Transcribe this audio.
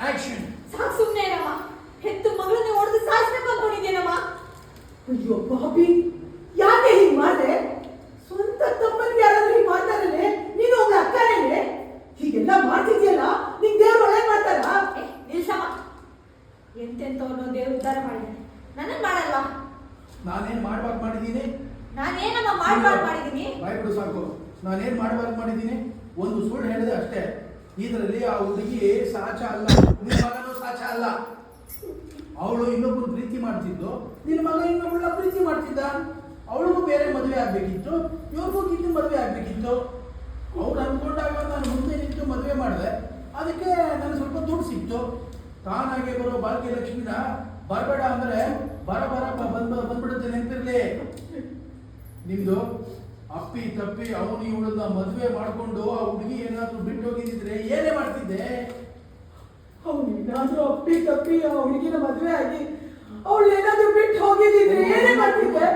Action. ಸಾಕು ಸುಮ್ಮನೆ ಇರಮ್ಮ. ಹೆತ್ತು ಮಗಳನ್ನೇ ಹೊಡೆದು ಸಾಯಿಸ್ಬೇಕು ಅನ್ಕೊಂಡಿದ್ದೇನಮ್ಮ. ಅಯ್ಯೋ ಬಾಬಿ, ಯಾಕೆ ಹೀಗೆ ಮಾಡಿದೆ? ಸ್ವಂತ ತಮ್ಮನಿಗೆ ಯಾರಾದ್ರೂ ಹೀಗೆ ಮಾಡ್ತಾರಲ್ಲೇ? ನೀನು ಒಬ್ಬ ಅಕ್ಕನೇ ಹೀಗೆಲ್ಲ ಮಾಡ್ತಿದ್ಯಲ್ಲ, ನಿಂಗೆ ದೇವ್ರು ಒಳ್ಳೆ ಮಾಡ್ತಾರ? ನಿಲ್ಸಮ್ಮ. ಎಂತೆಂತವನು ದೇವ್ರು ಉದ್ಧಾರ ಮಾಡಿದ್ದಾನೆ, ನನ್ನನ್ನು ಮಾಡಲ್ವಾ? ನಾನೇನ್ ಮಾಡ್ಬಾರ್ದು ಮಾಡಿದ್ದೀನಿ? ನಾನೇನಮ್ಮ ಮಾಡ್ಬಾರ್ದು ಮಾಡಿದ್ದೀನಿ? ಬಾಯ್ ಬಿಡು ಸಾಕು. ನಾನೇನ್ ಮಾಡ್ಬಾರ್ದು ಮಾಡಿದ್ದೀನಿ? ಒಂದು ಸುಳ್ಳು ಹೇಳಿದೆ ಅಷ್ಟೇ. ಇದರಲ್ಲಿ ಆ ಹುಡುಗಿ ಸಾಚ ಅಲ್ಲ, ನಿನ್ನ ಮಗನೂ ಸಾಚ ಅಲ್ಲ. ಅವಳು ಇನ್ನೊಬ್ಬರು ಪ್ರೀತಿ ಮಾಡ್ತಿದ್ದು, ನಿನ್ನ ಮಗ ಇನ್ನೊಬ್ಬಳ ಪ್ರೀತಿ ಮಾಡ್ತಿದ್ದ. ಅವಳಿಗೂ ಬೇರೆ ಮದುವೆ ಆಗ್ಬೇಕಿತ್ತು, ಇವ್ರಿಗೂ ಕಿತ್ತು ಮದುವೆ ಆಗ್ಬೇಕಿತ್ತು. ಅವ್ರು ಅನ್ಕೊಂಡಾಗ ನಾನು ಮುಂದೆ ನಿಂತು ಮದುವೆ ಮಾಡಿದೆ. ಅದಕ್ಕೆ ನನಗೆ ಸ್ವಲ್ಪ ದುಡ್ಡು ಸಿಕ್ತು. ತಾನಾಗೆ ಬರೋ ಭಾಗ್ಯಲಕ್ಷ್ಮಿನ ಬರಬೇಡ ಅಂದ್ರೆ ಬಂದ್ಬಿಡುತ್ತೆ. ನೆನಪಿರ್ಲಿ ನಿಮ್ದು. ಅಪ್ಪಿ ತಪ್ಪಿ ಅವನು ಇವಳನ್ನ ಮದುವೆ ಮಾಡ್ಕೊಂಡು ಆ ಹುಡುಗಿ ಏನಾದ್ರೂ ಬಿಟ್ಟು ಹೋಗಿದ್ರೆ ಏನೇ ಮಾಡ್ತಿದ್ದೆ? ಅವನೇನಾದ್ರೂ ಅಪ್ಪಿ ತಪ್ಪಿ ಆ ಹುಡುಗಿನ ಮದುವೆ ಆಗಿ ಅವಳೇನಾದ್ರೂ ಬಿಟ್ಟು ಹೋಗಿದ್ರೆ ಏನೇ ಮಾಡ್ತಿದ್ದೆ?